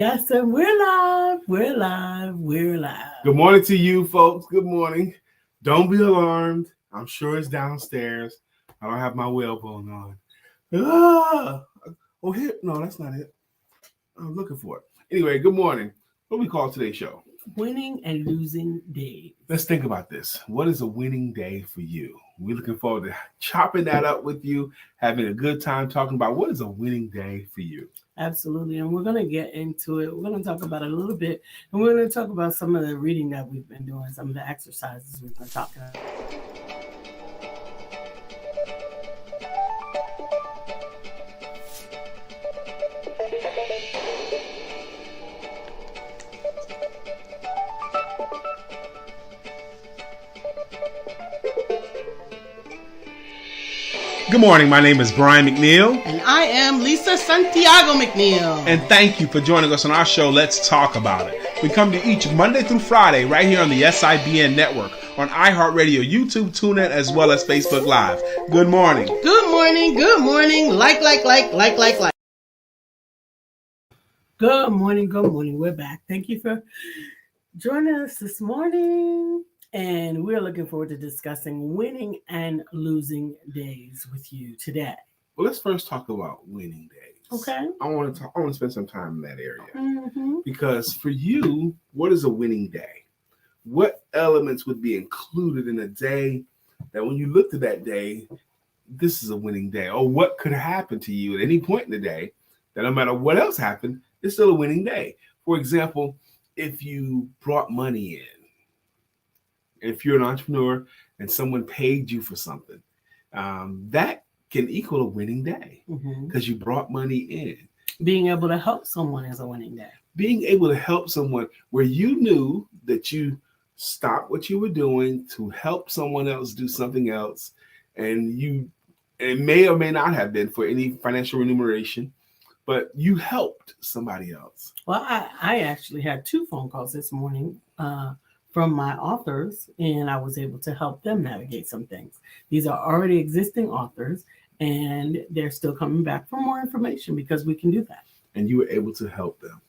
Yes, sir. We're live. We're live. We're live. Good morning to you, folks. Good morning. Don't be alarmed. I'm sure it's downstairs. I don't have my whalebone on. Ah! Oh, here. No, that's not it. I'm looking for it. Anyway, good morning. What do we call today's show? Winning and losing days. Let's think about this. What is a winning day for you? We're looking forward to chopping that up with you, having a good time talking about what is a winning day for you. Absolutely. And we're going to get into it. We're going to talk about it a little bit. And we're going to talk about some of the reading that we've been doing, some of the exercises we've been talking about. Good morning. My name is Brian McNeill. And I am Lisa Santiago McNeill. And thank you for joining us on our show, Let's Talk About It. We come to each Monday through Friday right here on the SIBN network, on iHeartRadio, YouTube, TuneIn, as well as Facebook Live. Good morning. Good morning. Good morning. Like. Good morning. Good morning. We're back. Thank you for joining us this morning. And we're looking forward to discussing winning and losing days with you today. Well, let's first talk about winning days. Okay. I want to spend some time in that area. Because for you, what is a winning day? What elements would be included in a day that when you looked at that day, this is a winning day? Or what could happen to you at any point in the day that no matter what else happened, it's still a winning day? For example, if you brought money in, if you're an entrepreneur and someone paid you for something, that can equal a winning day because you brought money in. Being able to help someone is a winning day. Being able to help someone where you knew that you stopped what you were doing to help someone else do something else, and it may or may not have been for any financial remuneration, but you helped somebody else. Well, I actually had 2 phone calls this morning from my authors, and I was able to help them navigate some things. These are already existing authors, and they're still coming back for more information because we can do that. And you were able to help them.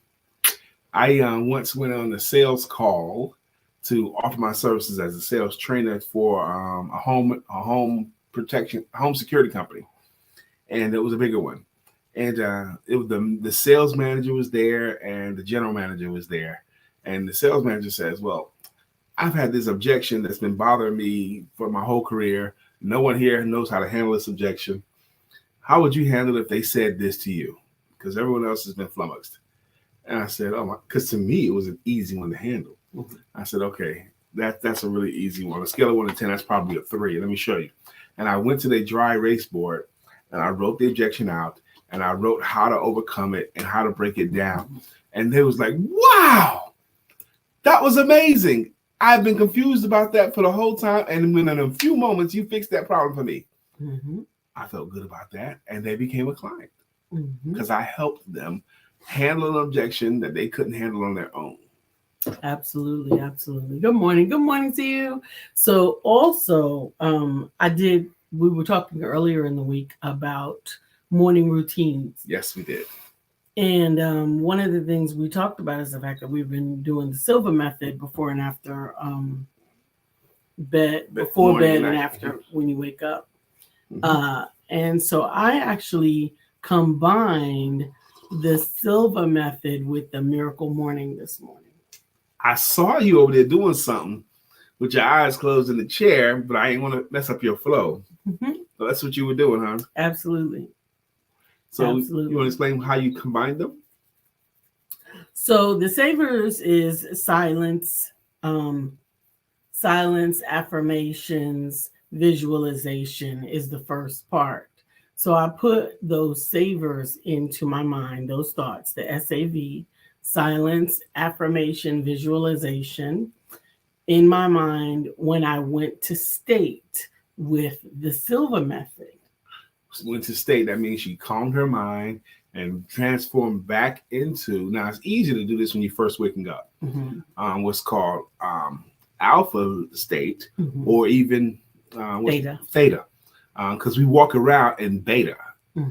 I once went on a sales call to offer my services as a sales trainer for a home security company, and it was a bigger one. And it was the sales manager was there, and the general manager was there. And the sales manager says, "Well, I've had this objection that's been bothering me for my whole career. No one here knows how to handle this objection. How would you handle it if they said this to you? Because everyone else has been flummoxed." And I said, "Oh my," because to me, it was an easy one to handle. I said, "Okay, that's a really easy one. On a scale of 1 to 10, that's probably a 3. Let me show you." And I went to the dry erase board, and I wrote the objection out, and I wrote how to overcome it and how to break it down. And they was like, "Wow, that was amazing. I've been confused about that for the whole time. And in a few moments, you fixed that problem for me." I felt good about that. And they became a client because I helped them handle an objection that they couldn't handle on their own. Absolutely. Absolutely. Good morning. Good morning to you. So also, we were talking earlier in the week about morning routines. Yes, we did. And one of the things we talked about is the fact that we've been doing the silver method before and after bed and after when you wake up. And so I actually combined the silver method with the miracle morning this morning. I saw you over there doing something with your eyes closed in the chair, but I ain't want to mess up your flow. So that's what you were doing, huh? Absolutely. So you want to explain how you combine them? So the savers is silence, affirmations, visualization is the first part. So I put those savers into my mind, those thoughts, the SAV, silence, affirmation, visualization, in my mind when I went to state with the silver method. Went to state, that means she calmed her mind and transformed back into, now it's easy to do this when you're first waking up, what's called alpha state, or even theta. Because we walk around in beta.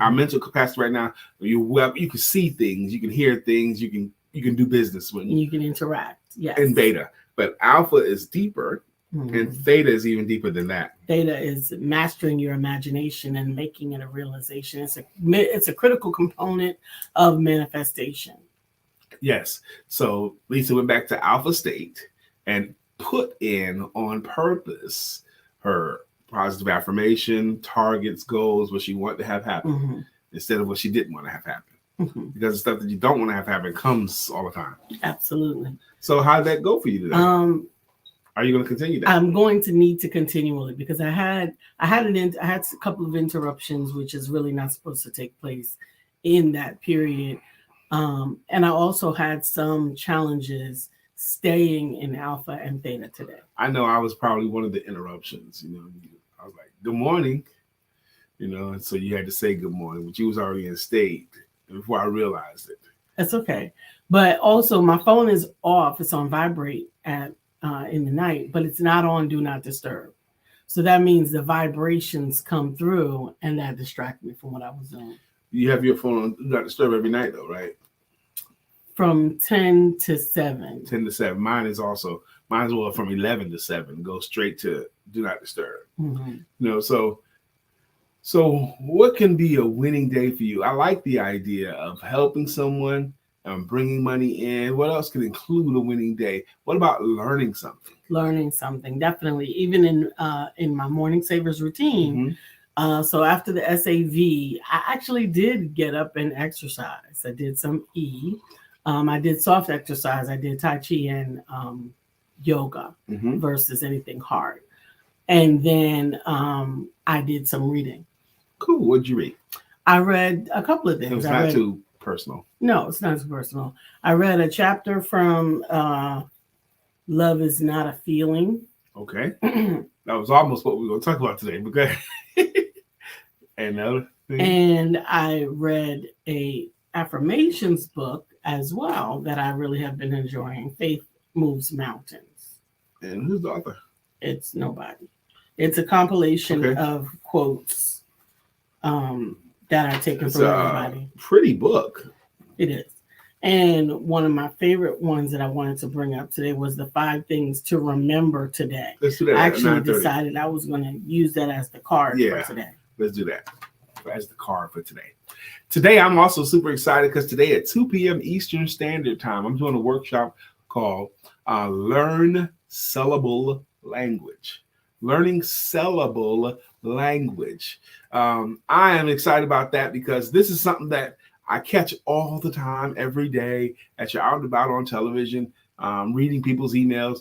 Our mental capacity right now, you can see things, you can hear things, you can you can do business when You can interact. Yes. in beta. But alpha is deeper, Mhm. and theta is even deeper than that. Theta is mastering your imagination and making it a realization. It's a critical component of manifestation. Yes. So Lisa went back to alpha state and put in on purpose her positive affirmation, targets, goals, what she wanted to have happen, Mm-hmm. instead of what she didn't want to have happen. Mm-hmm. Because the stuff that you don't want to have happen comes all the time. Absolutely. So how did that go for you today? Are you going to continue that? I'm going to need to continually, because I had a couple of interruptions, which is really not supposed to take place in that period. And I also had some challenges staying in alpha and theta today. I know I was probably one of the interruptions. I was like, "Good morning," and so you had to say good morning, but you was already in state before I realized it. That's okay. But also, my phone is off. It's on vibrate in the night, but it's not on do not disturb. So that means the vibrations come through, and that distracted me from what I was doing. You have your phone on do not disturb every night, though, right? From 10 to 7. 10 to 7. Mine is well from 11 to 7. Go straight to do not disturb. Mm-hmm. So what can be a winning day for you? I like the idea of helping someone and bringing money in. What else can include a winning day? What about learning something? Learning something, definitely. Even in my morning savers routine. Mm-hmm. So after the SAV, I actually did get up and exercise. I did some E. I did soft exercise. I did Tai Chi and yoga Mm-hmm. versus anything hard. And then I did some reading. Cool. What'd you read? I read a couple of It things. was not too personal. No, it's not too personal. I read a chapter from Love is Not a Feeling. Okay. That was almost what we were going to talk about today. Okay. Another thing. And I read a affirmations book as well that I really have been enjoying. Faith Moves Mountains. And who's the author? It's nobody. It's a compilation of quotes that are taken from everybody. Pretty book. It is. And one of my favorite ones that I wanted to bring up today was the 5 things to remember today. Let's do that. I actually decided I was going to use that as the card for today. Let's do that as the card for today. Today, I'm also super excited because today at 2 p.m. Eastern Standard Time, I'm doing a workshop called Learn Sellable Language. Learning sellable language. I am excited about that because this is something that I catch all the time, every day, as you're out and about on television, reading people's emails.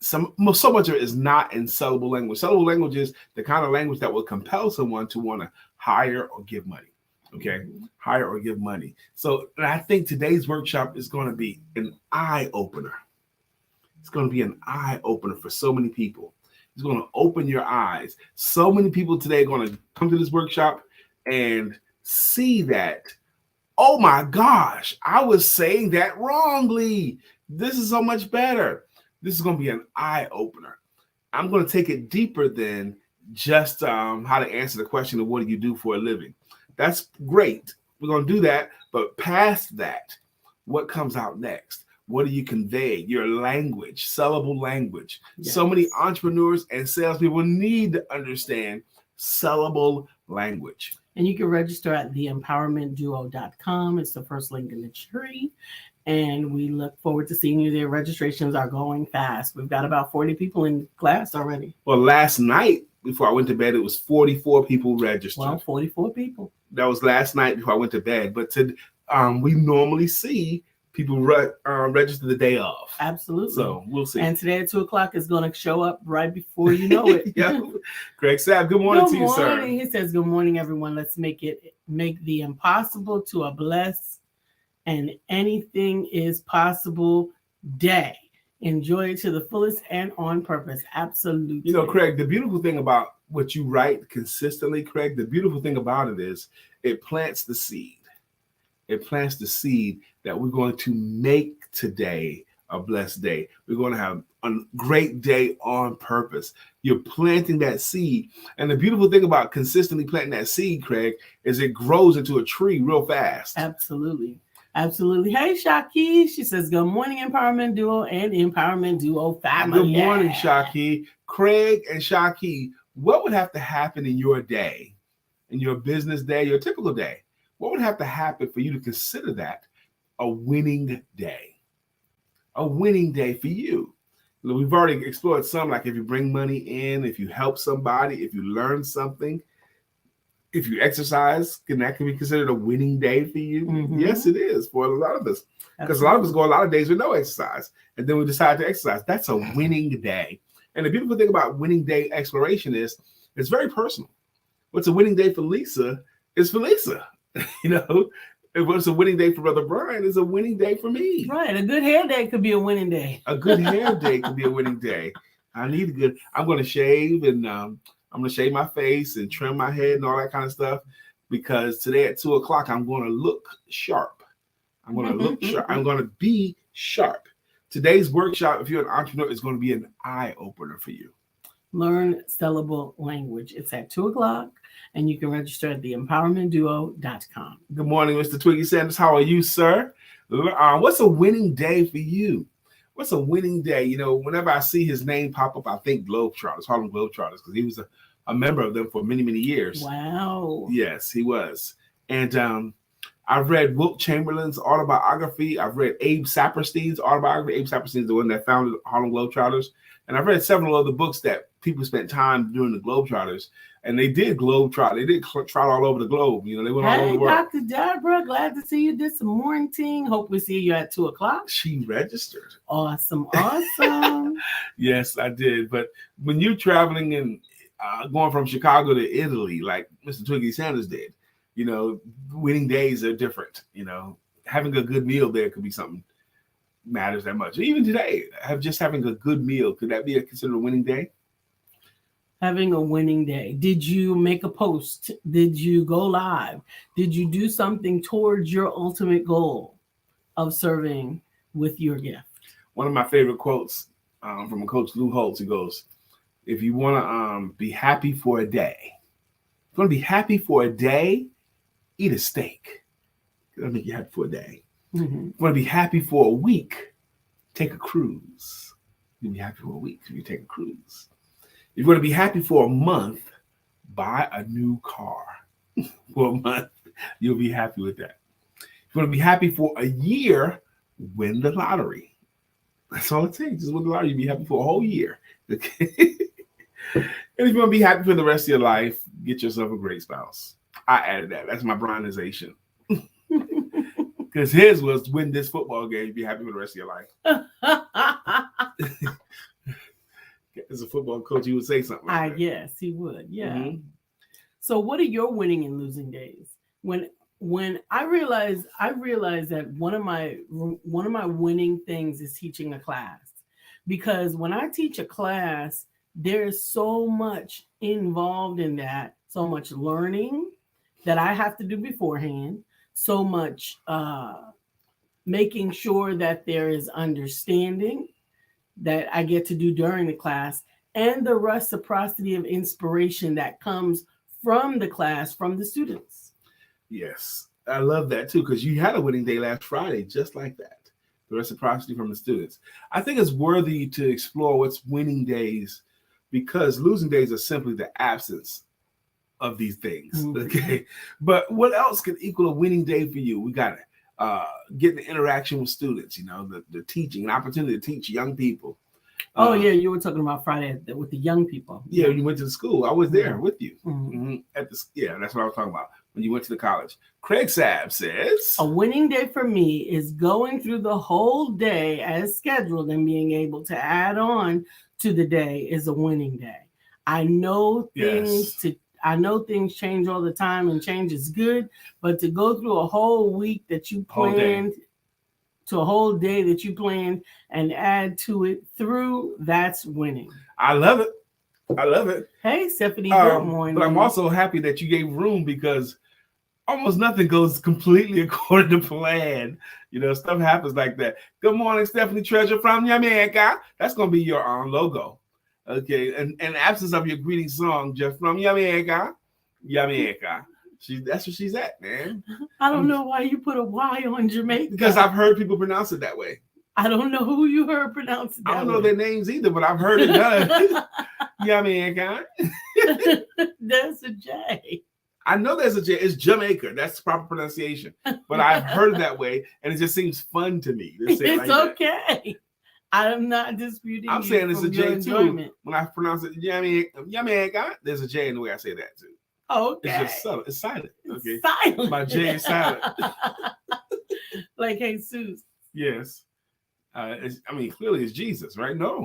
So much of it is not in sellable language. Sellable language is the kind of language that will compel someone to want to hire or give money. Okay, hire or give money. So I think today's workshop is going to be an eye opener. It's going to be an eye opener for so many people. It's going to open your eyes. So many people today are going to come to this workshop and see that, oh my gosh, I was saying that wrongly. This is so much better. This is going to be an eye opener. I'm going to take it deeper than just how to answer the question of what do you do for a living. That's great. We're going to do that. But past that, what comes out next? What do you convey? Your language, sellable language. Yes. So many entrepreneurs and salespeople need to understand sellable language. And you can register at theempowermentduo.com. It's the first link in the tree. And we look forward to seeing you there. Registrations are going fast. We've got about 40 people in class already. Well, last night, before I went to bed, it was 44 people registered. Well, 44 people. That was last night before I went to bed. But we normally see people register the day of. Absolutely. So we'll see. And today at 2:00 is going to show up right before you know it. Yeah. Greg Sapp, good morning to you, sir. He says, good morning, everyone. Let's make the impossible to a bless and anything is possible day. Enjoy it to the fullest and on purpose. Absolutely. You know, Craig, the beautiful thing about what you write consistently, Craig, the beautiful thing about it is it plants the seed. It plants the seed that we're going to make today a blessed day. We're going to have a great day on purpose. You're planting that seed. And the beautiful thing about consistently planting that seed, Craig, is it grows into a tree real fast. Absolutely. Absolutely. Hey, Shaki. She says, good morning, Empowerment Duo and Empowerment Duo family. Good morning, Shaki. Craig and Shaki, what would have to happen in your day, in your business day, your typical day? What would have to happen for you to consider that a winning day? A winning day for you. We've already explored some, like if you bring money in, if you help somebody, if you learn something, if you exercise, that can be considered a winning day for you? Mm-hmm. Yes, it is for a lot of us. Because a lot of us go a lot of days with no exercise, and then we decide to exercise. That's a winning day. And the beautiful thing about winning day exploration is it's very personal. What's a winning day for Lisa is for Lisa. What's a winning day for Brother Brian is a winning day for me. Right. A good hair day could be a winning day. A good hair day could be a winning day. I'm going to shave and I'm going to shave my face and trim my head and all that kind of stuff, because today at 2:00, I'm going to look sharp. I'm going to look sharp. I'm going to be sharp. Today's workshop, if you're an entrepreneur, is going to be an eye opener for you. Learn sellable language. It's at 2:00, and you can register at theempowermentduo.com. Good morning, Mr. Twiggy Sanders. How are you, sir? What's a winning day for you? What's a winning day? Whenever I see his name pop up, I think Globetrotters, Harlem Globetrotters, because he was a member of them for many, many years. Wow. Yes, he was. And I've read Wilt Chamberlain's autobiography. I've read Abe Saperstein's autobiography. Abe Saperstein's the one that founded Harlem Globetrotters. And I've read several other books that people spent time doing the Globetrotters. And they did globetrot. They did trot all over the globe. They went all over the world. Dr. Deborah, glad to see you. Did some morning. Hope we see you at 2:00. She registered. Awesome. Yes, I did. But when you're traveling and going from Chicago to Italy, like Mr. Twiggy Sanders did, winning days are different. Having a good meal there could be something matters that much. Even today, having a good meal, could that be considered a winning day? Having a winning day. Did you make a post? Did you go live? Did you do something towards your ultimate goal of serving with your gift? One of my favorite quotes from Coach Lou Holtz, he goes, if you want to be happy for a day, eat a steak. That'll make you happy for a day. Mm-hmm. If you want to be happy for a week, take a cruise. You'll be happy for a week if you take a cruise. If you want to be happy for a month, buy a new car. For a month, you'll be happy with that. If you want to be happy for a year, win the lottery. That's all it takes. Just win the lottery. You'll be happy for a whole year. Okay? And if you want to be happy for the rest of your life, get yourself a great spouse. I added that. That's my Brianization. Because his was win this football game, be happy for the rest of your life. As a football coach, he would say something like that. Yes, he would. Yeah. Mm-hmm. So what are your winning and losing days? When I realized that one of my winning things is teaching a class, because when I teach a class, there's so much involved in that, so much learning that I have to do beforehand, so much making sure that there is understanding that I get to do during the class, and the reciprocity of inspiration that comes from the class, from the students. Yes, I love that too, because you had a winning day last Friday, just like that. The reciprocity from the students. I think it's worthy to explore what's winning days, because losing days are simply the absence of these things. Mm-hmm. Okay, but what else can equal a winning day for you? We got getting the interaction with students, the teaching, an opportunity to teach young people. Yeah, you were talking about Friday with the young people. Yeah, when you went to the school, I was there with you. Mm-hmm. That's what I was talking about. When you went to the college. Craig Sabb says, a winning day for me is going through the whole day as scheduled and being able to add on to the day is a winning day. I know things change all the time, and change is good, but to go through a whole week that you planned, to a whole day that you planned, and add to it through, that's winning. I love it. Hey, Stephanie, good morning. But I'm also happy that you gave room, because almost nothing goes completely according to plan. Stuff happens like that. Good morning, Stephanie Treasure from Jamaica. That's going to be your logo. Okay, and absence of your greeting song, just from Jamaica. That's where she's at, man. I don't know why you put a Y on Jamaica. Because I've heard people pronounce it that way. I don't know who you heard pronounce it that way. I don't know their names either, but I've heard it done. Jamaica. There's a J. I know there's a J. It's Jamaica. That's the proper pronunciation. But I've heard it that way, and it just seems fun to me. To say It's like okay. That. I'm not disputing. I'm saying it's a J enjoyment. too. When I pronounce it Jamaica, there's a J in the way I say that too. Okay. It's just subtle. It's silent. Okay. Silent. My J is silent. Like Jesus. Yes. Clearly it's Jesus, right? No.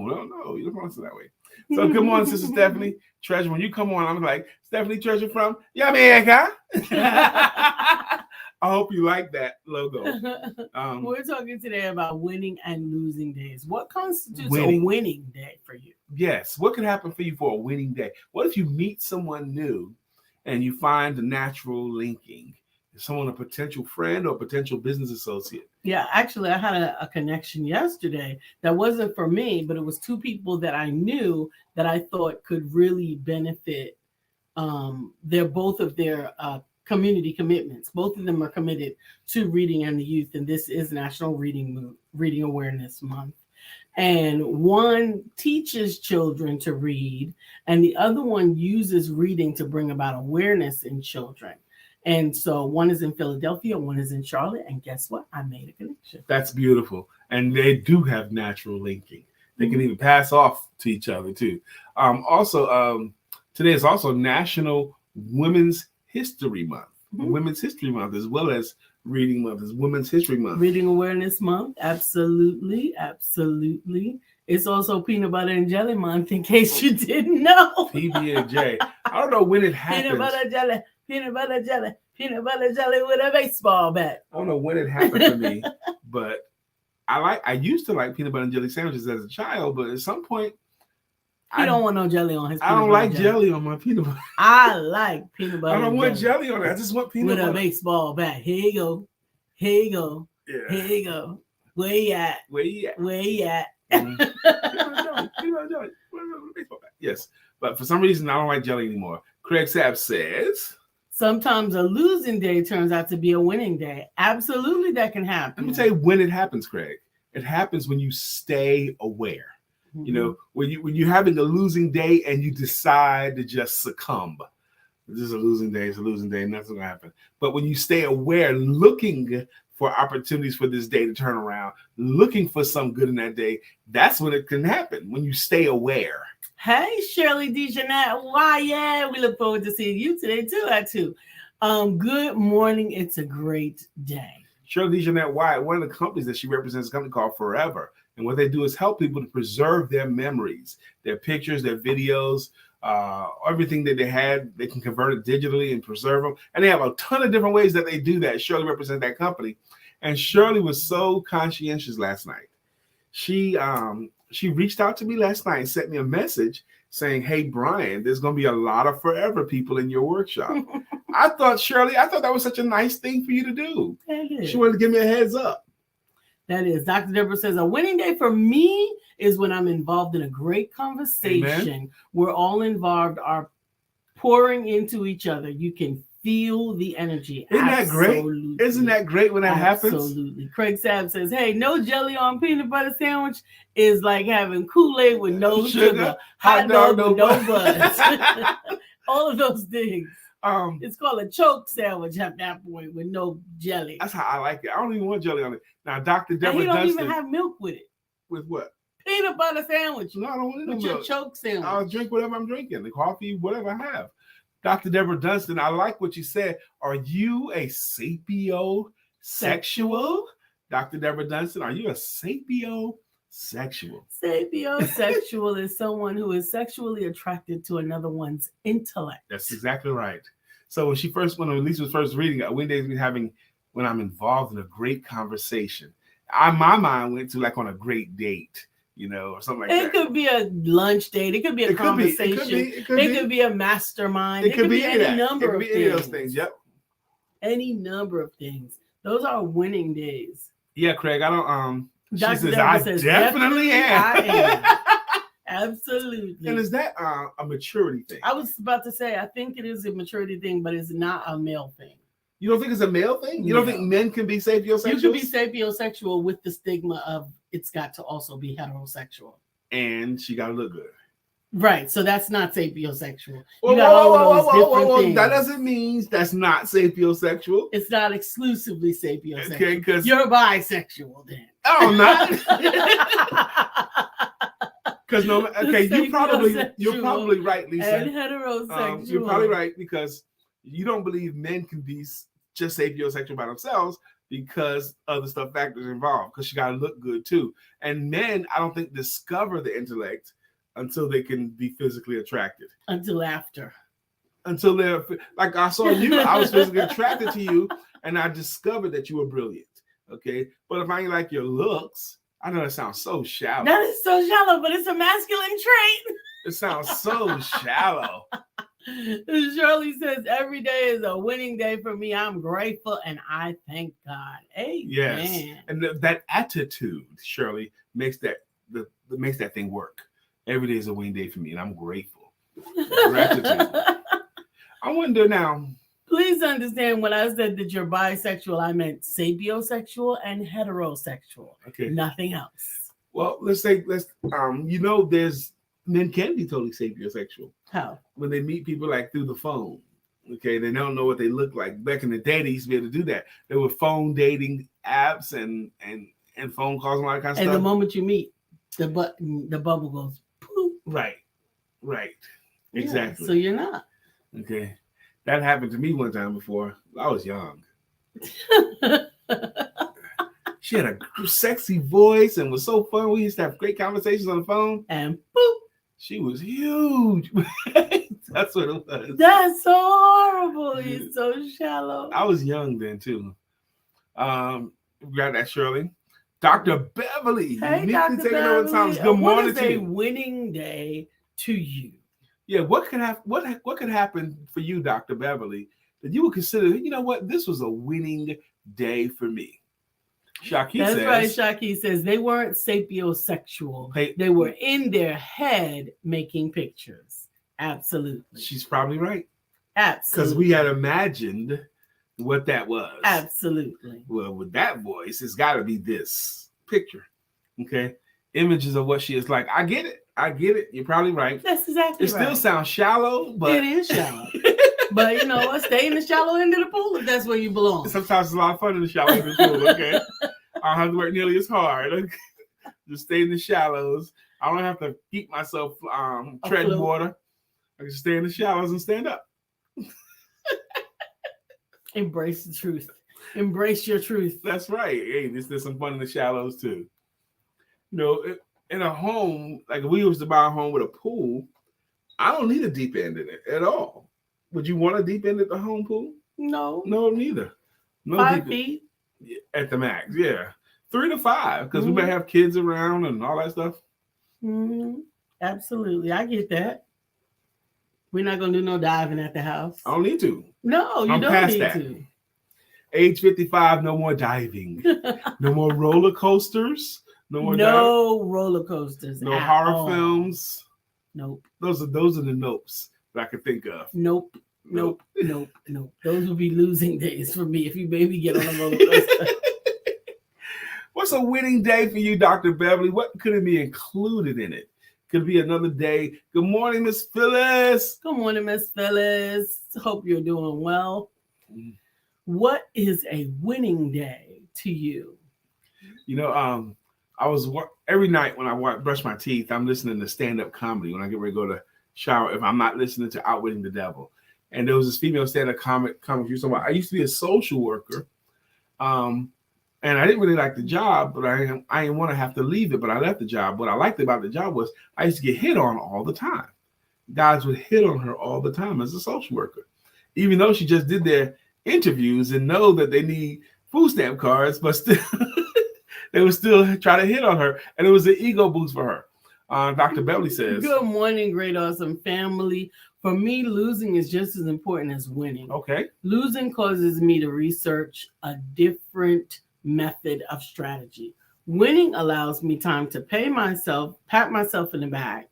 You don't pronounce it that way. So good morning, Sister Stephanie Treasure. When you come on, I'm like, Stephanie Treasure from Jamaica. I hope you like that logo. We're talking today about winning and losing days. What constitutes winning. a winning day for you? Yes. What could happen for you for a winning day? What if you meet someone new and you find the natural linking? Is someone a potential friend or potential business associate? Yeah, actually, I had a connection yesterday that wasn't for me, but it was two people that I knew that I thought could really benefit both of their community commitments. Both of them are committed to reading and the youth, and this is National Reading Awareness Month. And one teaches children to read, and the other one uses reading to bring about awareness in children. And so one is in Philadelphia, one is in Charlotte, and guess what? I made a connection. That's beautiful. And they do have natural linking. They can even pass off to each other too. Today is also National Women's History Month. Women's History Month, as well as Reading Month, is Women's History Month. Reading Awareness Month, absolutely. It's also Peanut Butter and Jelly Month, in case you didn't know. PB&J. I don't know when it happens. Peanut butter jelly with a baseball bat. I don't know when it happened for me, but I used to like peanut butter and jelly sandwiches as a child, but at some point, He don't want no jelly on his I don't like jelly on my peanut butter. I like peanut butter. I don't want jelly on it. I just want peanut butter. With a baseball bat. Here you go. Here you go. Yeah. Here you go. Where you at? Where you at? Where you at? Peanut butter jelly. Baseball bat. Yes. But for some reason, I don't like jelly anymore. Craig Sapp says, sometimes a losing day turns out to be a winning day. Absolutely, that can happen. Let me tell you when it happens, Craig. It happens when you stay aware. Mm-hmm. You know, when you're having a losing day and you decide to just succumb. This is a losing day. It's a losing day. Nothing's going to happen. But when you stay aware, looking for opportunities for this day to turn around, looking for some good in that day, that's when it can happen, when you stay aware. Hey, Shirley DeJeanette. Why, yeah, we look forward to seeing you today, too, at 2. Good morning. It's a great day. Shirley DeJeanette Wyatt, one of the companies that she represents, is a company called Forever. And what they do is help people to preserve their memories, their pictures, their videos, everything that they had. They can convert it digitally and preserve them. And they have a ton of different ways that they do that. Shirley represents that company. And Shirley was so conscientious last night. She reached out to me last night and sent me a message saying, hey, Brian, there's going to be a lot of Forever people in your workshop. I thought that was such a nice thing for you to do. She wanted to give me a heads up. That is. Dr. Deborah says, a winning day for me is when I'm involved in a great conversation. Amen. Where all involved are pouring into each other. You can feel the energy. Isn't that great? Isn't that great when that happens? Absolutely. Craig Sapp says, hey, no jelly on peanut butter sandwich is like having Kool-Aid with no sugar, hot dog with no buns. All of those things. It's called a choke sandwich at that point with no jelly. That's how I like it. I don't even want jelly on it. Now, Dr. Deborah Dunstan. Dunstan. He don't even have milk with it. With what? Peanut butter sandwich. No, I don't want it. With your choke sandwich. I'll drink whatever I'm drinking. The coffee, whatever I have. Dr. Deborah Dunstan, I like what you said. Are you a sapiosexual? Dr. Deborah Dunstan, are you a sapiosexual? Sapiosexual is someone who is sexually attracted to another one's intellect. That's exactly right. So when Elise was first reading, Wednesdays we having when I'm involved in a great conversation. My mind went to like on a great date, or something like that. It could be a lunch date. It could be a conversation. It could be a mastermind. It could be any number of things. Any of those things. Yep. Any number of things. Those are winning days. Yeah, Craig. I don't. Dr. She says, Deborah I says, definitely am. I am. Absolutely. And is that a maturity thing? I was about to say, I think it is a maturity thing, but it's not a male thing. You don't think it's a male thing? You don't think men can be sapiosexual? You can be sapiosexual with the stigma of it's got to also be heterosexual. And she got to look good. Right. So that's not sapiosexual. Whoa. That doesn't mean that's not sapiosexual. It's not exclusively sapiosexual. Okay, because you're bisexual then. Oh, I'm not. Because you're probably right, Lisa. And heterosexual. You're probably right because you don't believe men can be just sapiosexual by themselves because other stuff factors involved. Because you got to look good too. And men, I don't think discover the intellect until they can be physically attracted. Until after. Until they're like I saw you, I was physically attracted to you, and I discovered that you were brilliant. Okay, but if I ain't like your looks, I know that sounds so shallow. That is so shallow, but it's a masculine trait. It sounds so shallow. Shirley says every day is a winning day for me. I'm grateful and I thank God. Amen. Yes, and that attitude, Shirley, makes that thing work. Every day is a winning day for me, and I'm grateful. Gratitude. I wonder now. Please understand when I said that you're bisexual, I meant sapiosexual and heterosexual. Okay. Nothing else. Well, there's men can be totally sapiosexual. How? When they meet people like through the phone. Okay, they don't know what they look like. Back in the day, they used to be able to do that. There were phone dating apps and phone calls and all that kind of stuff. And the moment you meet, the bubble goes poof. Right. Exactly. Yeah, so you're not. Okay. That happened to me one time before. I was young. She had a sexy voice and was so fun. We used to have great conversations on the phone. And boop. She was huge. That's what it was. That's so horrible. He's so shallow. I was young then too. We got that, Shirley. Dr. Beverly. Hey, Dr. Beverly. Good morning. What is a winning day to you? Yeah, what could happen for you, Dr. Beverly, that you would consider, you know what, this was a winning day for me? That's right. Shaki says they weren't sapiosexual. They were in their head making pictures. Absolutely. She's probably right. Absolutely. Because we had imagined what that was. Absolutely. Well, with that voice, it's got to be this picture. Okay. Images of what she is like. I get it. You're probably right. That's exactly right. It still sounds shallow, but it is shallow. But you know what? Stay in the shallow end of the pool if that's where you belong. Sometimes it's a lot of fun in the shallow end of the pool. Okay. I don't have to work nearly as hard. Okay? Just stay in the shallows. I don't have to keep myself treading water. I can stay in the shallows and stand up. Embrace the truth. Embrace your truth. That's right. Hey, there's some fun in the shallows too. You know, in a home, like if we was to buy a home with a pool, I don't need a deep end in it at all. Would you want a deep end at the home pool? No, neither. No 5 feet at the max. Yeah, 3 to 5 because we might have kids around and all that stuff. Mm-hmm. Absolutely, I get that. We're not gonna do no diving at the house. I don't need to. No, you don't need to. Age 55, no more diving. No more roller coasters. No roller coasters. No horror films. Nope. Those are the nopes that I could think of. Nope. Those would be losing days for me if you made me get on a roller coaster. What's a winning day for you, Dr. Beverly? What could it be included in it? Could be another day. Good morning, Miss Phyllis. Good morning, Miss Phyllis. Hope you're doing well. What is a winning day to you? You know, I was every night when I brush my teeth, I'm listening to stand-up comedy when I get ready to go to shower. If I'm not listening to Outwitting the Devil, and there was this female stand-up comic I used to be a social worker, and I didn't really like the job, but I didn't want to have to leave it. But I left the job. What I liked about the job was I used to get hit on all the time. Guys would hit on her all the time as a social worker, even though she just did their interviews and know that they need food stamp cards, but still. They would still try to hit on her, and it was an ego boost for her. Dr. Beverly says, good morning, great awesome family. For me, losing is just as important as winning. Okay. Losing causes me to research a different method of strategy. Winning allows me time to pat myself in the back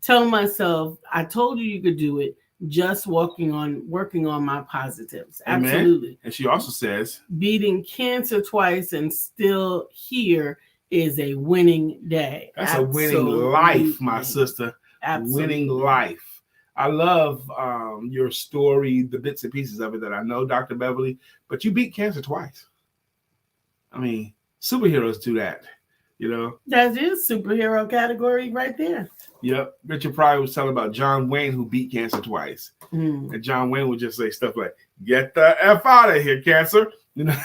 tell myself, I told you could do it. Just working on my positives. Amen. Absolutely. And she also says, beating cancer twice and still here is a winning day. That's a winning life, my sister. Absolutely. Winning life. I love your story, the bits and pieces of it that I know, Dr. Beverly, but you beat cancer twice. I mean, superheroes do that, you know. That is superhero category right there. Yep. Richard Pryor was telling about John Wayne who beat cancer twice. And John Wayne would just say stuff like, "Get the F out of here, cancer." You know.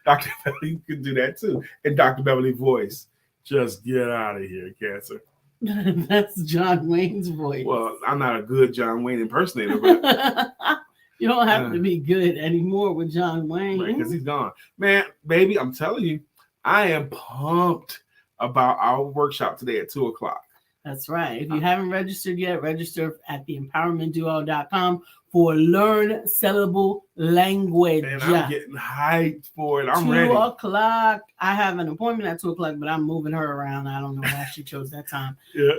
Dr. Beverly could do that too. In Dr. Beverly's voice, "Just get out of here, cancer." That's John Wayne's voice. Well, I'm not a good John Wayne impersonator, but you don't have to be good anymore with John Wayne. Right, because he's gone. Man, baby, I'm telling you, I am pumped about our workshop today at 2:00. That's right. If you haven't registered yet, register at theempowermentduo.com for Learn Sellable Language. And I'm getting hyped for it. I'm 2 ready. 2:00. I have an appointment at 2:00, but I'm moving her around. I don't know why she chose that time.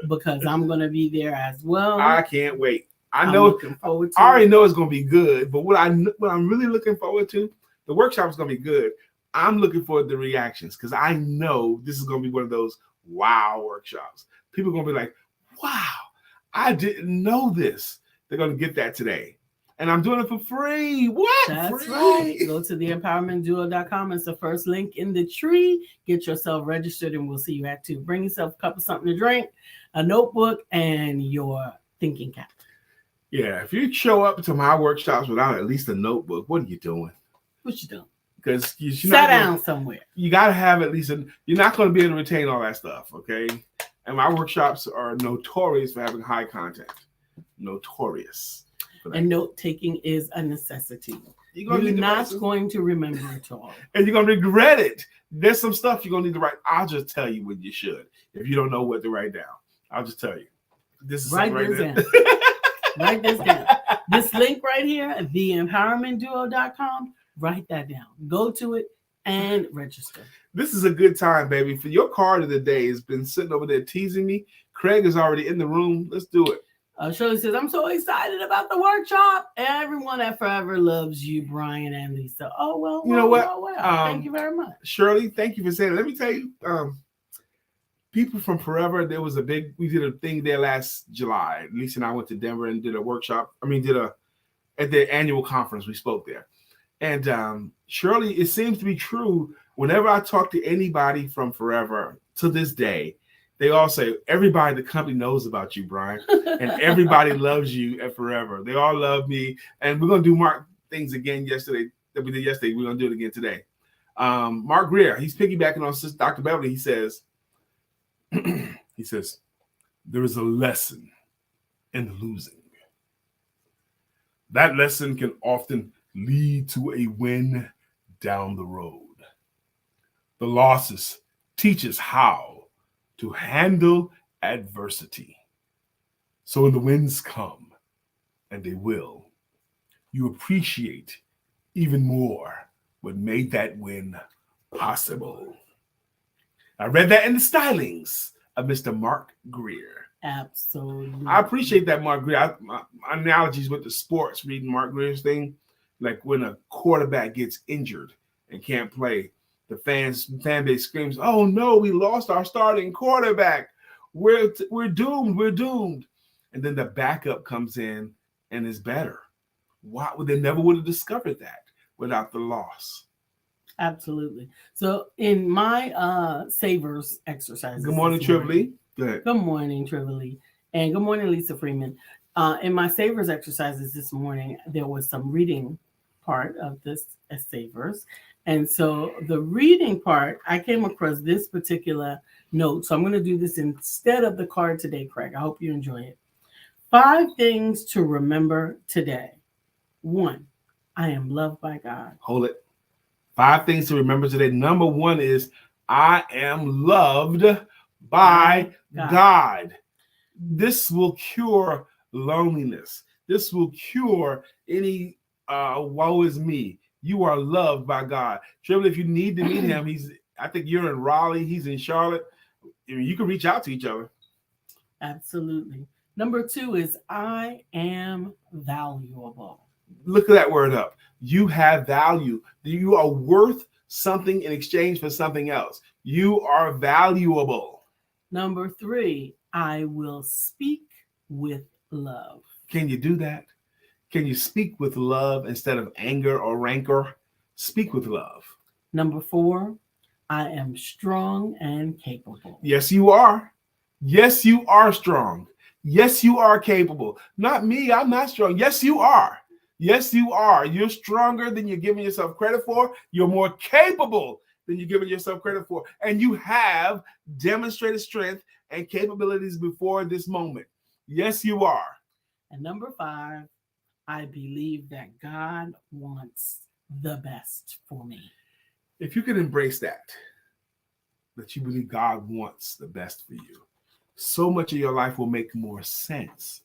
Because I'm going to be there as well. I can't wait. I know. Looking forward to I already know it's going to be good, but what I'm really looking forward to, the workshop is going to be good. I'm looking forward to the reactions because I know this is going to be one of those wow workshops. People are going to be like, "Wow, I didn't know this." They're going to get that today. And I'm doing it for free. What? That's free? right. Go to theempowermentduo.com. It's the first link in the tree. Get yourself registered and we'll see you at 2. Bring yourself a cup of something to drink, a notebook, and your thinking cap. Yeah, if you show up to my workshops without at least a notebook, what are you doing? What you doing? Because you sat down somewhere. You got to have at least you're not going to be able to retain all that stuff, okay? And my workshops are notorious for having high content. Notorious. And note taking is a necessity. You're not going to remember it all. And you're going to regret it. There's some stuff you're going to need to write. I'll just tell you what you should. If you don't know what to write down, I'll just tell you. This is write this down. Write this down. This link right here, theempowermentduo.com, write that down. Go to it and register. This is a good time, baby. For your card of the day has been sitting over there teasing me. Craig is already in the room. Let's do it. Shirley says, "I'm so excited about the workshop. Everyone at Forever loves you, Brian and Lisa." Oh, well. You know what? Thank you very much. Shirley, thank you for saying it. Let me tell you, people from Forever, we did a thing there last July. Lisa and I went to Denver and did a workshop. At the annual conference, we spoke there. And Shirley, it seems to be true. Whenever I talk to anybody from Forever to this day, they all say, "Everybody in the company knows about you, Brian, and everybody loves you at Forever. They all love me." And we're going to do things again yesterday that we did yesterday. We're going to do it again today. Mark Greer, he's piggybacking on Dr. Beverly. He says, "There is a lesson in losing. That lesson can often lead to a win down the road. The losses teach us how to handle adversity. So when the wins come, and they will, you appreciate even more what made that win possible." I read that in the stylings of Mr. Mark Greer. Absolutely. I appreciate that, Mark Greer. My analogies with the sports, reading Mark Greer's thing, like when a quarterback gets injured and can't play, the fan base screams, "Oh no, we lost our starting quarterback. We're doomed. And then the backup comes in and is better. Why? They never would have discovered that without the loss. Absolutely. So in my savers exercises. Good morning, Trively. Good morning, Trively. And good morning, Lisa Freeman. In my savers exercises this morning, there was some reading part of this as savers. And so the reading part, I came across this particular note. So I'm going to do this instead of the card today, Craig. I hope you enjoy it. 5 things to remember today. 1, I am loved by God. Hold it. 5 things to remember today. Number 1 is I am loved by God. This will cure loneliness. This will cure any woe is me. You are loved by God. Trevor, if you need to meet him, I think you're in Raleigh, he's in Charlotte. You can reach out to each other. Absolutely. Number 2 is I am valuable. Look at that word up. You have value. You are worth something in exchange for something else. You are valuable. Number 3, I will speak with love. Can you do that? Can you speak with love instead of anger or rancor? Speak with love. Number 4, I am strong and capable. Yes, you are. Yes, you are strong. Yes, you are capable. Not me. I'm not strong. Yes, you are. Yes, you are. You're stronger than you're giving yourself credit for. You're more capable than you're giving yourself credit for. And you have demonstrated strength and capabilities before this moment. Yes, you are. And number 5, I believe that God wants the best for me. If you can embrace that you believe God wants the best for you, so much of your life will make more sense.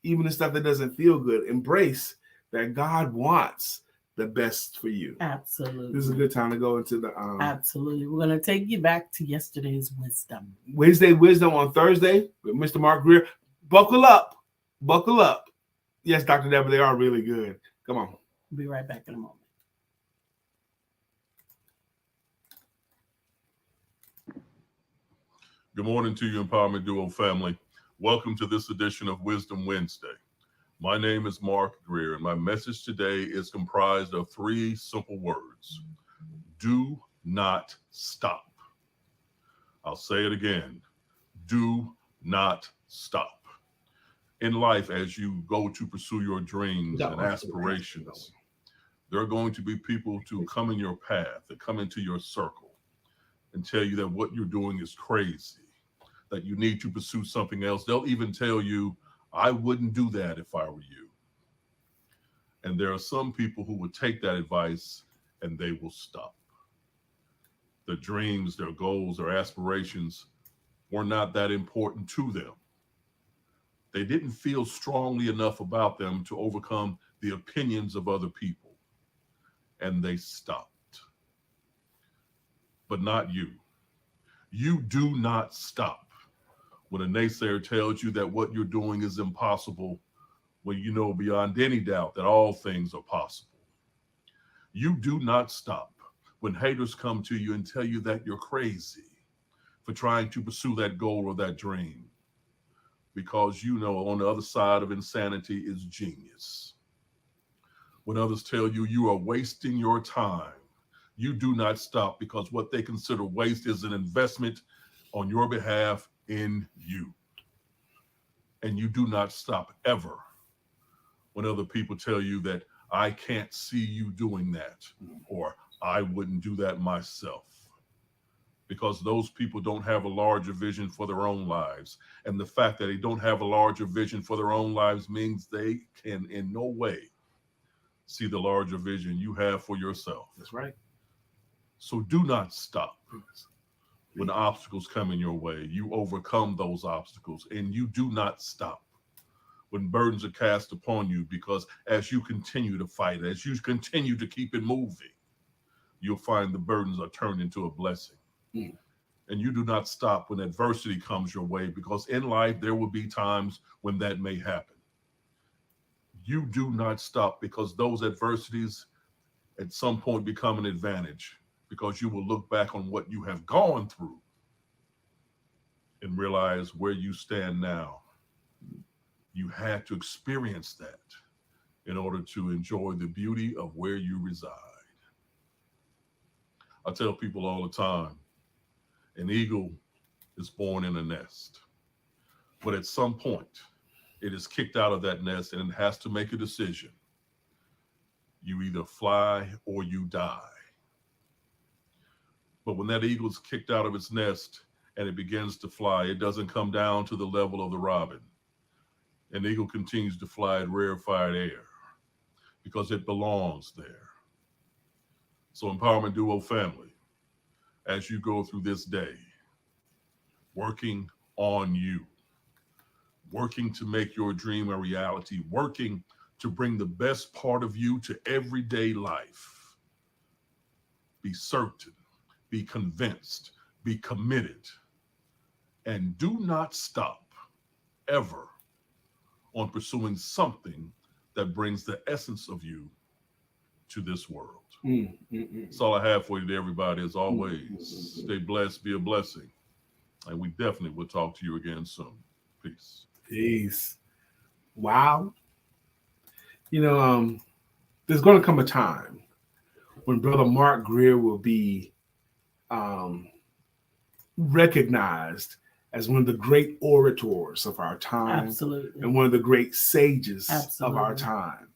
Even the stuff that doesn't feel good, embrace that God wants the best for you. Absolutely. This is a good time to go into the Absolutely. We're going to take you back to yesterday's wisdom. Wednesday Wisdom on Thursday with Mr. Mark Greer. Buckle up. Buckle up. Yes, Dr. Deborah, they are really good. Come on. We'll be right back in a moment. Good morning to you, Empowerment Duo family. Welcome to this edition of Wisdom Wednesday. My name is Mark Greer, and my message today is comprised of 3 simple words. Do not stop. I'll say it again. Do not stop. In life, as you go to pursue your dreams and aspirations, there are going to be people to come in your path, that come into your circle and tell you that what you're doing is crazy, that you need to pursue something else. They'll even tell you, I wouldn't do that if I were you. And there are some people who would take that advice and they will stop. Their dreams, their goals, their aspirations were not that important to them. They didn't feel strongly enough about them to overcome the opinions of other people. And they stopped. But not you. You do not stop. When a naysayer tells you that what you're doing is impossible, when you know beyond any doubt that all things are possible. You do not stop when haters come to you and tell you that you're crazy for trying to pursue that goal or that dream, because you know on the other side of insanity is genius. When others tell you you are wasting your time, you do not stop, because what they consider waste is an investment on your behalf in you. And you do not stop ever when other people tell you that I can't see you doing that, or I wouldn't do that myself, because those people don't have a larger vision for their own lives. And the fact that they don't have a larger vision for their own lives means they can in no way see the larger vision you have for yourself. That's right. So do not stop. When obstacles come in your way, you overcome those obstacles, and you do not stop when burdens are cast upon you, because as you continue to fight, as you continue to keep it moving, you'll find the burdens are turned into a blessing. And you do not stop when adversity comes your way, because in life, there will be times when that may happen. You do not stop, because those adversities at some point become an advantage, because you will look back on what you have gone through and realize where you stand now. You had to experience that in order to enjoy the beauty of where you reside. I tell people all the time, an eagle is born in a nest, but at some point it is kicked out of that nest and it has to make a decision. You either fly or you die. But when that eagle is kicked out of its nest and it begins to fly, it doesn't come down to the level of the robin. An eagle continues to fly at rarefied air because it belongs there. So Empowerment Duo family, as you go through this day, working on you, working to make your dream a reality, working to bring the best part of you to everyday life, be certain, be convinced, be committed, and do not stop forever on pursuing something that brings the essence of you to this world. That's all I have for you today, everybody. As always, stay blessed, be a blessing. And we definitely will talk to you again soon. Peace. Peace. Wow. There's going to come a time when Brother Mark Greer will be recognized as one of the great orators of our time. Absolutely. And one of the great sages Absolutely. of our time.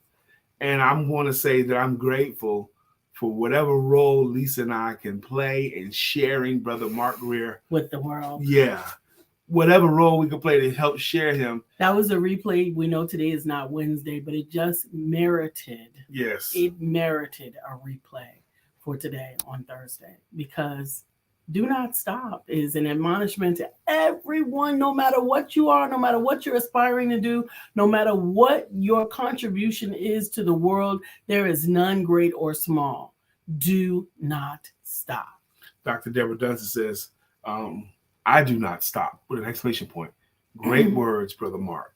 And I'm going to say that I'm grateful for whatever role Lisa and I can play in sharing Brother Mark Greer with the world. Yeah. Whatever role we can play to help share him. That was a replay. We know today is not Wednesday, but it just merited. Yes. It merited a replay for today on Thursday, because do not stop is an admonishment to everyone, no matter what you are, no matter what you're aspiring to do, no matter what your contribution is to the world. There is none great or small. Do not stop. Dr. Deborah Dunstan says, I do not stop, with an exclamation point. Great words, Brother Mark.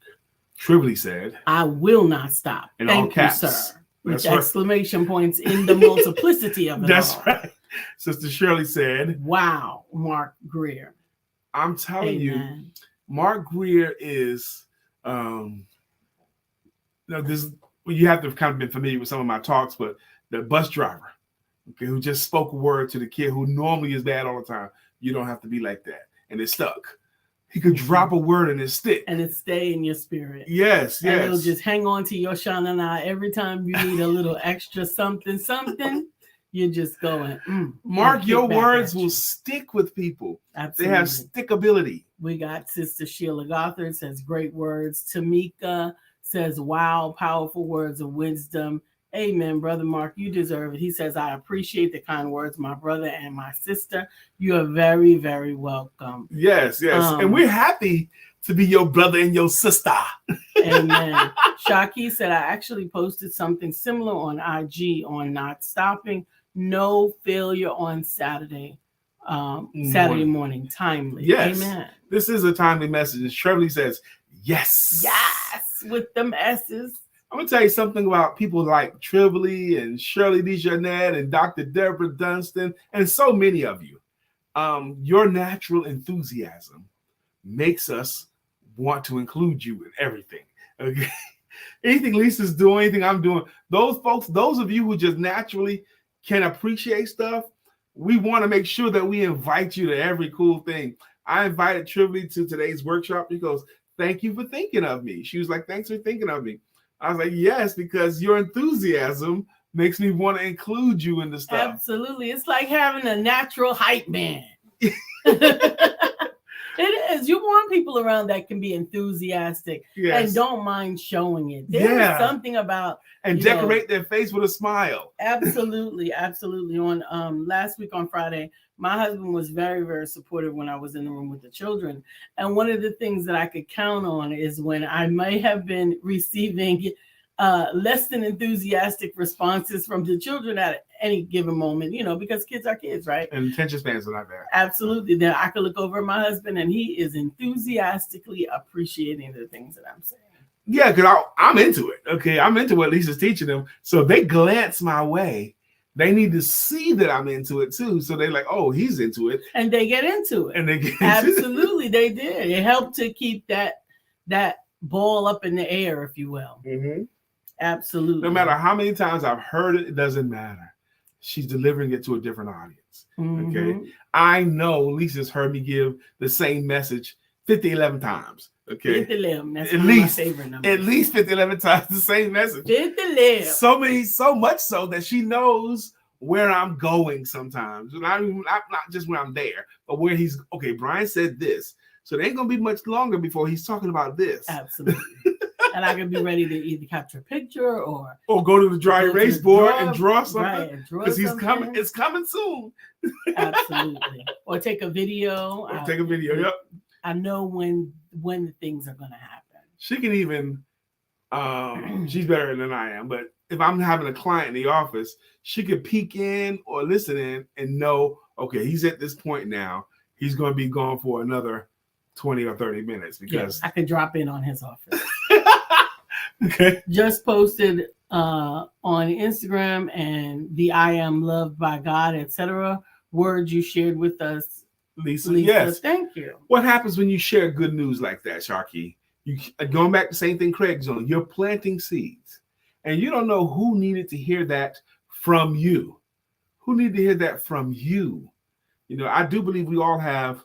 Trively said, I will not stop. In Thank all caps. you, sir. With That's right. exclamation points in the multiplicity of it. That's all. right. Sister Shirley said, wow, Mark Greer. I'm telling Amen. you, Mark Greer is, you have to have kind of been familiar with some of my talks, but the bus driver, okay, who just spoke a word to the kid who normally is bad all the time. You don't have to be like that. And it stuck. He could drop a word and it stick. And it stay in your spirit. Yes, And it'll just hang on to your shanana every time you need a little extra something. You're just going, Mark, your words will stick with people. Absolutely. They have stickability. We got Sister Sheila Gothard says great words. Tamika says, wow, powerful words of wisdom. Amen, Brother Mark, you deserve it. He says, I appreciate the kind words, my brother and my sister. You are very, very welcome. Yes. And we're happy to be your brother and your sister. Amen. Shaki said, I actually posted something similar on IG on not stopping. No failure on Saturday morning. Timely. Yes. Amen. This is a timely message. And Shirley says, yes. Yes, with them S's. I'm going to tell you something about people like Trively and Shirley DeJarnette and Dr. Deborah Dunstan and so many of you. Your natural enthusiasm makes us want to include you in everything. Okay? Anything Lisa's doing, anything I'm doing, those folks, those of you who just naturally can appreciate stuff, we want to make sure that we invite you to every cool thing. I invited Trively to today's workshop because thank you for thinking of me. She was like, thanks for thinking of me. I was like, yes, because your enthusiasm makes me want to include you in the stuff. Absolutely. It's like having a natural hype man. It is. You want people around that can be enthusiastic and don't mind showing it. There's something about and decorate their face with a smile. Absolutely. On last week on Friday, my husband was very, very supportive when I was in the room with the children. And one of the things that I could count on is when I may have been receiving less than enthusiastic responses from the children at any given moment, because kids are kids, right? And attention spans are not there. Absolutely. Then I could look over at my husband and he is enthusiastically appreciating the things that I'm saying. Yeah, because I'm into it. Okay, I'm into what Lisa's teaching them. So if they glance my way, they need to see that I'm into it too. So they're like, oh, he's into it. And they get into it. And they get Absolutely, they did. It helped to keep that ball up in the air, if you will. Mm-hmm. Absolutely. No matter how many times I've heard it, it doesn't matter. She's delivering it to a different audience. Mm-hmm. Okay. I know Lisa's heard me give the same message 11 times. Okay. 11. That's at one least, of my favorite numbers. At least 11 times the same message. 11. So much so that she knows where I'm going sometimes. Not just where I'm there, but where he's okay. Brian said this. So it ain't gonna be much longer before he's talking about this. Absolutely. And I can be ready to either capture a picture or go to the dry erase board and draw something. Because he's coming. It's coming soon. Absolutely. Or take a video. Take a video. Yep. I know when the things are gonna happen. She can even. She's better than I am. But if I'm having a client in the office, she could peek in or listen in and know. Okay, he's at this point now. He's going to be gone for another 20 or 30 minutes because I could drop in on his office. okay. Just posted on Instagram and the I am loved by God, etc. words you shared with us, Lisa, Lisa. yes. Thank you. What happens when you share good news like that, Sharky? You going back to the same thing Craig's on. You're planting seeds, and you don't know who needed to hear that from you. Who needed to hear that from you? You know, I do believe we all have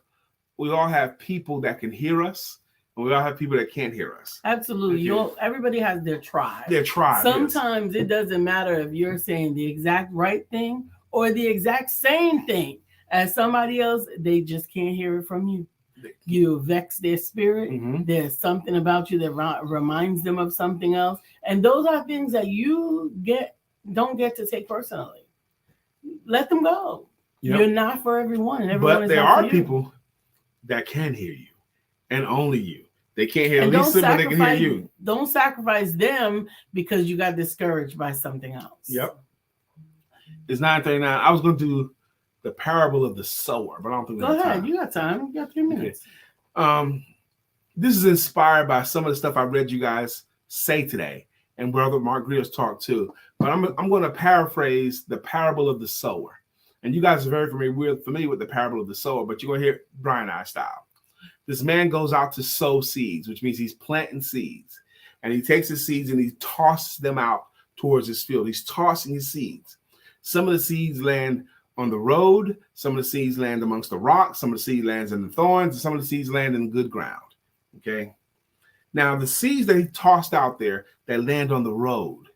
people that can hear us, and we all have people that can't hear us. Absolutely. Okay. Everybody has their tribe. Their tribe. Sometimes it doesn't matter if you're saying the exact right thing or the exact same thing as somebody else. They just can't hear it from you. You vex their spirit. Mm-hmm. There's something about you that reminds them of something else. And those are things that you don't get to take personally. Let them go. Yep. You're not for everyone. And everyone but there are people that can hear you and only you. They can't hear Lisa, but they can hear you. Don't sacrifice them because you got discouraged by something else. Yep. It's 9:39. I was going to do the parable of the sower, but I don't think we have time. Go ahead. You got time. You got 3 minutes. Okay. This is inspired by some of the stuff I read you guys say today, and Brother Mark Greer's talk too. But I'm going to paraphrase the parable of the sower. And you guys are very familiar with the parable of the sower, but you're going to hear it Brian I style. This man goes out to sow seeds, which means he's planting seeds. And he takes his seeds and he tosses them out towards his field. He's tossing his seeds. Some of the seeds land on the road. Some of the seeds land amongst the rocks. Some of the seeds lands in the thorns. And some of the seeds land in good ground. Okay. Now, the seeds that he tossed out there that land on the road,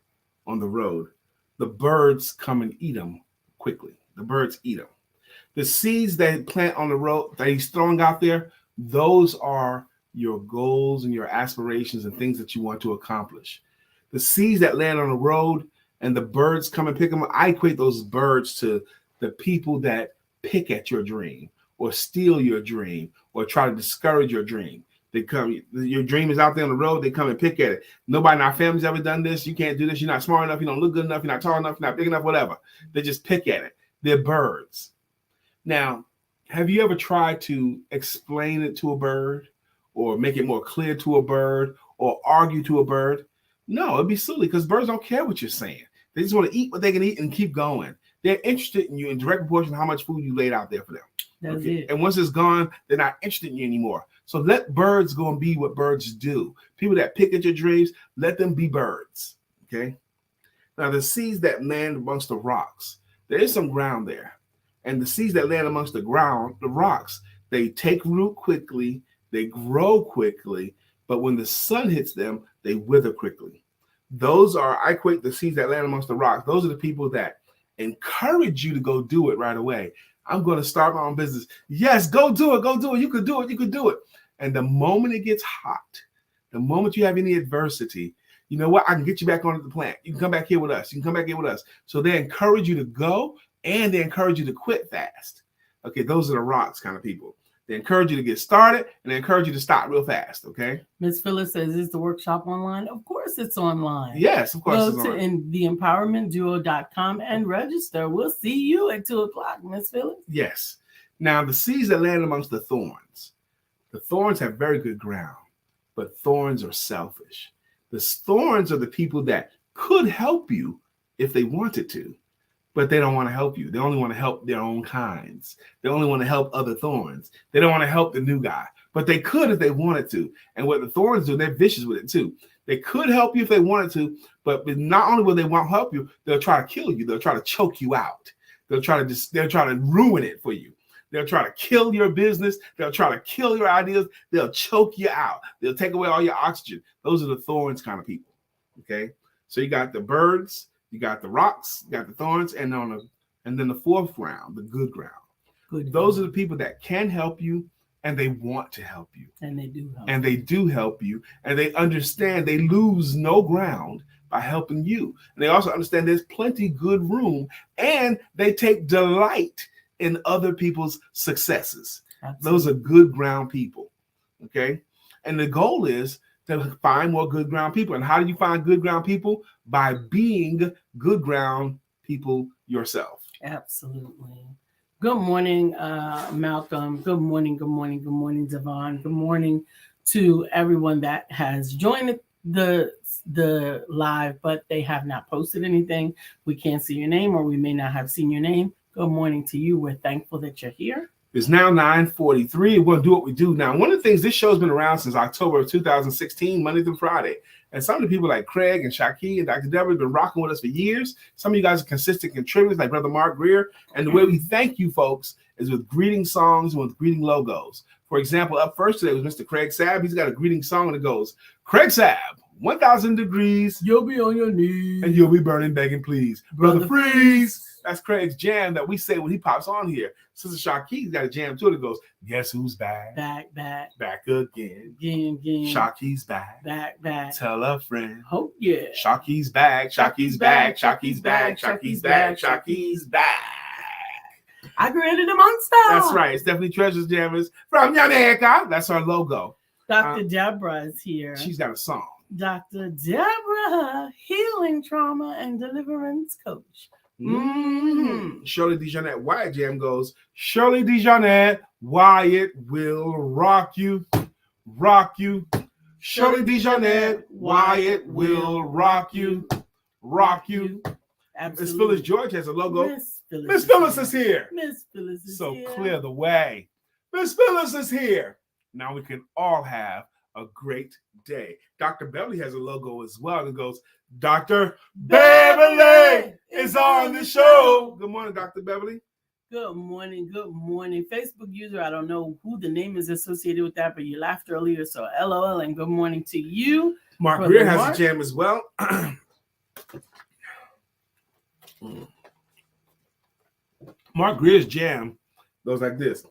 the birds come and eat them quickly. The birds eat them. The seeds that he plant on the road that he's throwing out there, those are your goals and your aspirations and things that you want to accomplish. The seeds that land on the road and the birds come and pick them up, I equate those birds to the people that pick at your dream or steal your dream or try to discourage your dream. They come, your dream is out there on the road, they come and pick at it. Nobody in our family's ever done this. You can't do this. You're not smart enough. You don't look good enough. You're not tall enough. You're not big enough, whatever. They just pick at it. They're birds. Now, have you ever tried to explain it to a bird or make it more clear to a bird or argue to a bird? No, it'd be silly because birds don't care what you're saying. They just want to eat what they can eat and keep going. They're interested in you in direct proportion to how much food you laid out there for them. That's it. And once it's gone, they're not interested in you anymore. So let birds go and be what birds do. People that pick at your dreams, let them be birds. Okay. Now, the seeds that land amongst the rocks, there is some ground there. And the seeds that land amongst the rocks, they take root quickly, they grow quickly, but when the sun hits them, they wither quickly. Those are, I equate the seeds that land amongst the rocks. Those are the people that encourage you to go do it right away. I'm going to start my own business. Yes, go do it. Go do it. You could do it. You could do it. And the moment it gets hot, the moment you have any adversity, you know what? I can get you back onto the plant. You can come back here with us. You can come back here with us. So they encourage you to go and they encourage you to quit fast. Okay, those are the rocks kind of people. They encourage you to get started and they encourage you to stop real fast. Okay. Miss Phyllis says, is the workshop online? Of course it's online. Yes, of course. Go to theempowermentduo.com and register. We'll see you at 2:00, Miss Phyllis. Yes. Now, the seeds that land amongst the thorns have very good ground, but thorns are selfish. The thorns are the people that could help you if they wanted to, but they don't want to help you. They only want to help their own kinds. They only want to help other thorns. They don't want to help the new guy, but they could if they wanted to. And what the thorns do, they're vicious with it too. They could help you if they wanted to, but not only will they want to help you, they'll try to kill you. They'll try to choke you out. They'll try to ruin it for you. They'll try to kill your business. They'll try to kill your ideas. They'll choke you out. They'll take away all your oxygen. Those are the thorns kind of people. Okay. So you got the birds, you got the rocks, you got the thorns, and then the fourth round, the good ground. Those are the people that can help you and they want to help you. And they do help. And they do help you. And they understand they lose no ground by helping you. And they also understand there's plenty good room and they take delight in other people's successes. Absolutely. Those are good ground people. Okay. And the goal is to find more good ground people. And how do you find good ground people? By being good ground people yourself. Absolutely. Good morning, Malcolm. Good morning, Devon. Good morning to everyone that has joined the live, but they have not posted anything. We can't see your name, or we may not have seen your name. Good morning to you. We're thankful that you're here. It's now 9:43. We're going to do what we do now. One of the things, this show's been around since October of 2016, Monday through Friday. And some of the people like Craig and Shaki and Dr. Deborah have been rocking with us for years. Some of you guys are consistent contributors like Brother Mark Greer. And the way we thank you folks is with greeting songs and with greeting logos. For example, up first today was Mr. Craig Sabb. He's got a greeting song that goes, Craig Sabb, 1,000 degrees. You'll be on your knees. And you'll be burning, begging, please. Brother Freeze. That's Craig's jam that we say when he pops on here. Sister Shaki's got a jam too that goes, guess who's back? Back again. Again. Shaki's back. Back. Tell a friend. Oh, yeah. Shaki's back. Shaki's back. Shaki's back. Shaki's back. Shaki's back. I created a monster. That's right. It's definitely Treasures Jammers from Jamaica. That's our logo. Dr. Deborah is here. She's got a song. Dr. Deborah, healing trauma and deliverance coach. Shirley Dejanette Wyatt jam goes, Shirley Dejanette Wyatt will rock you. Shirley Dejanette Wyatt will rock you. Absolutely. Miss Phyllis George has a logo. Miss Phyllis is here. Miss Phyllis is so here. Clear the way. Miss Phyllis is here. Now we can all have a great day. Dr. Beverly has a logo as well that goes, Dr. Beverly is on the show. Good morning, Dr. Beverly. Good morning. Facebook user, I don't know who the name is associated with that, but you laughed earlier, so LOL and good morning to you. Mark Greer has a jam as well. Mark Greer's jam goes like this.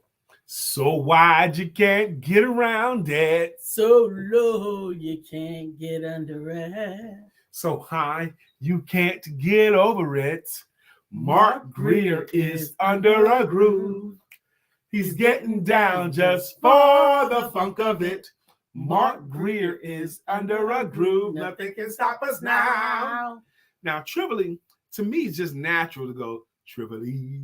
So wide you can't get around it. So low you can't get under it. So high you can't get over it. Mark Greer is under a groove. He's getting down just for the funk of it. Mark Greer is under a groove. Nothing can stop us now. Now, Trivoli, to me, is just natural to go, Trivoli,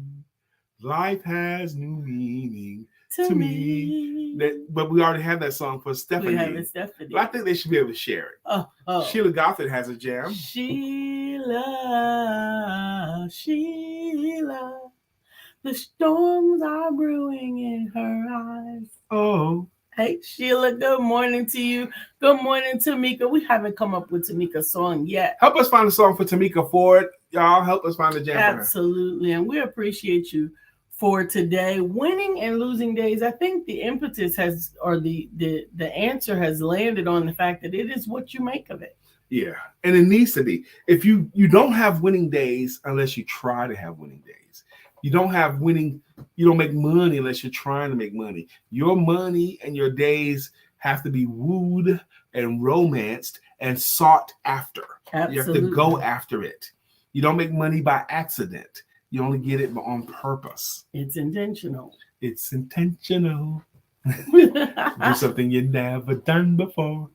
life has new meaning to me. But we already have that song for Stephanie. We have it, Stephanie. But I think they should be able to share it. Oh. Sheila Gothard has a jam. Sheila, the storms are brewing in her eyes. Oh. Hey, Sheila, good morning to you. Good morning, Tamika. We haven't come up with Tamika's song yet. Help us find a song for Tamika Ford. Y'all help us find a jam. Absolutely. And we appreciate you for today. Winning and losing days. I think the impetus has, or the answer has landed on the fact that it is what you make of it. Yeah. And it needs to be. If you don't have winning days unless you try to have winning days. You don't make money unless you're trying to make money. Your money and your days have to be wooed and romanced and sought after. Absolutely. You have to go after it. You don't make money by accident. You only get it on purpose. It's intentional. Do something you've never done before.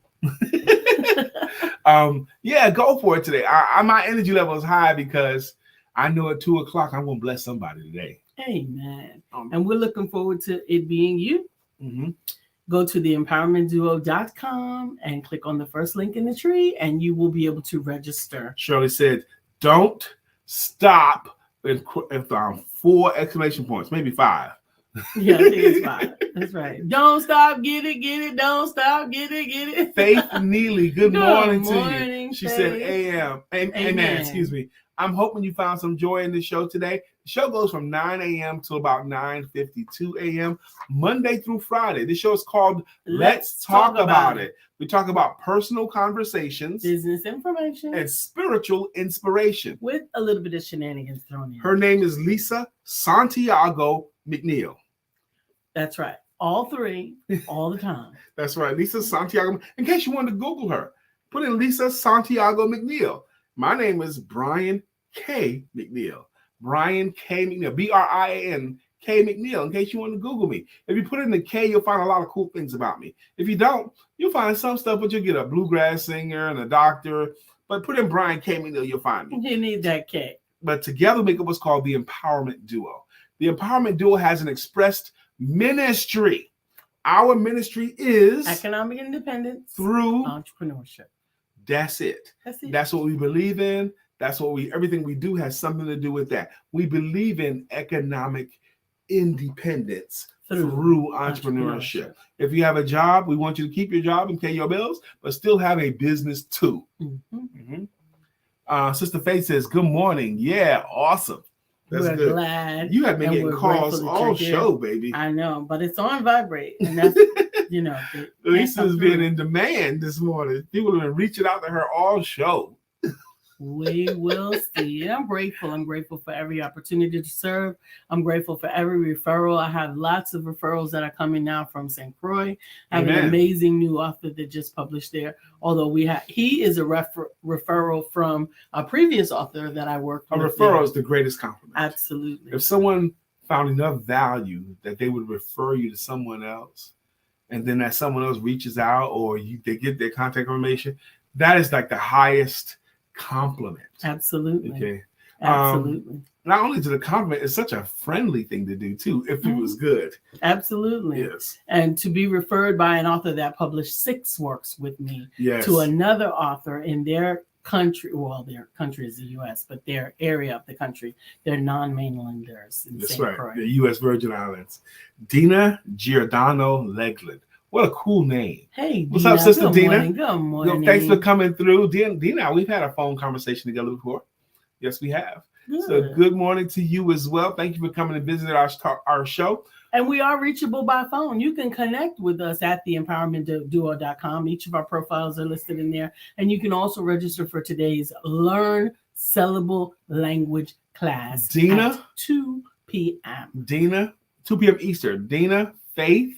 Yeah, go for it today. My energy level is high because I know at 2:00 I'm gonna bless somebody today. Amen. And we're looking forward to it being you. Mm-hmm. Go to theempowermentduo.com and click on the first link in the tree, and you will be able to register. Shirley said, "Don't stop." With 4 exclamation points, maybe 5. Yeah, I think it's 5. That's right. Don't stop, get it. Don't stop, get it. Faith Neely, good morning to you. She Faith. said, Amen. Excuse me. I'm hoping you found some joy in the show today. The show goes from 9 a.m. to about 9:52 a.m. Monday through Friday. This show is called Let's Talk About It. We talk about personal conversations, business information, and spiritual inspiration with a little bit of shenanigans thrown in. Her name is Lisa Santiago McNeill. That's right. All 3, all the time. That's right. Lisa Santiago. In case you want to Google her, put in Lisa Santiago McNeill. My name is Brian K. McNeill. Brian K. McNeill. BRIAN K. McNeill, in case you want to Google me. If you put in the K, you'll find a lot of cool things about me. If you don't, you'll find some stuff, but you'll get a bluegrass singer and a doctor. But put in Brian K. McNeill, you'll find me. You need that K. But together make up what's called the Empowerment Duo. The Empowerment Duo has an expressed ministry. Our ministry is economic independence through entrepreneurship. That's it. That's it. That's what we believe in. That's what everything we do has something to do with that. We believe in economic independence through entrepreneurship. If you have a job, we want you to keep your job and pay your bills, but still have a business too. Sister Faith says, good morning. Yeah, awesome. That's we're good. Glad. You have been getting calls all show, baby. I know, but it's on vibrate. And that's, Lisa's been in demand this morning. People have been reaching out to her all show. We will see. I'm grateful. I'm grateful for every opportunity to serve. I'm grateful for every referral. I have lots of referrals that are coming now from St. Croix. I have an amazing new author that just published there. Although he is a referral from a previous author that I worked with. A referral is the greatest compliment. Absolutely. If someone found enough value that they would refer you to someone else, and then that someone else reaches out or they get their contact information, that is like the highest compliment. Absolutely. Okay. Absolutely. Not only to the compliment, it's such a friendly thing to do too, if it was good. Absolutely. Yes. And to be referred by an author that published 6 works with me yes. to another author in their country, well, their country is the U.S., but their area of the country, they're non-mainlanders in That's St. right. Croix. The U.S. Virgin Islands. Dina Giordano Legland. What a cool name. Hey, what's Dina, up, Sister good Dina? Morning, good morning. Thanks for coming through. Dina, we've had a phone conversation together before. Yes, we have. Good. So good morning to you as well. Thank you for coming to visit our show. And we are reachable by phone. You can connect with us at theempowermentduo.com. Each of our profiles are listed in there. And you can also register for today's Learn Sellable Language class Dina, at 2 p.m. Dina, 2 p.m. Eastern. Dina, Faith,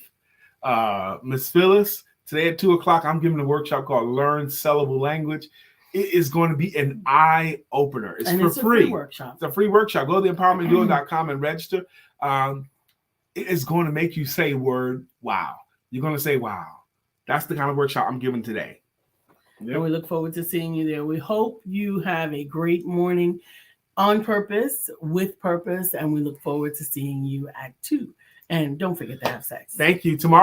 Miss Phyllis. Today at 2 o'clock, I'm giving a workshop called Learn Sellable Language. It is going to be an eye opener. It's for free. Free workshop. It's a free workshop. Go to theempowermentduo.com and register. It is going to make you say word wow. You're going to say wow. That's the kind of workshop I'm giving today. Yep. And we look forward to seeing you there. We hope you have a great morning on purpose, with purpose, and we look forward to seeing you at 2. And don't forget to have sex. Thank you. Tomorrow.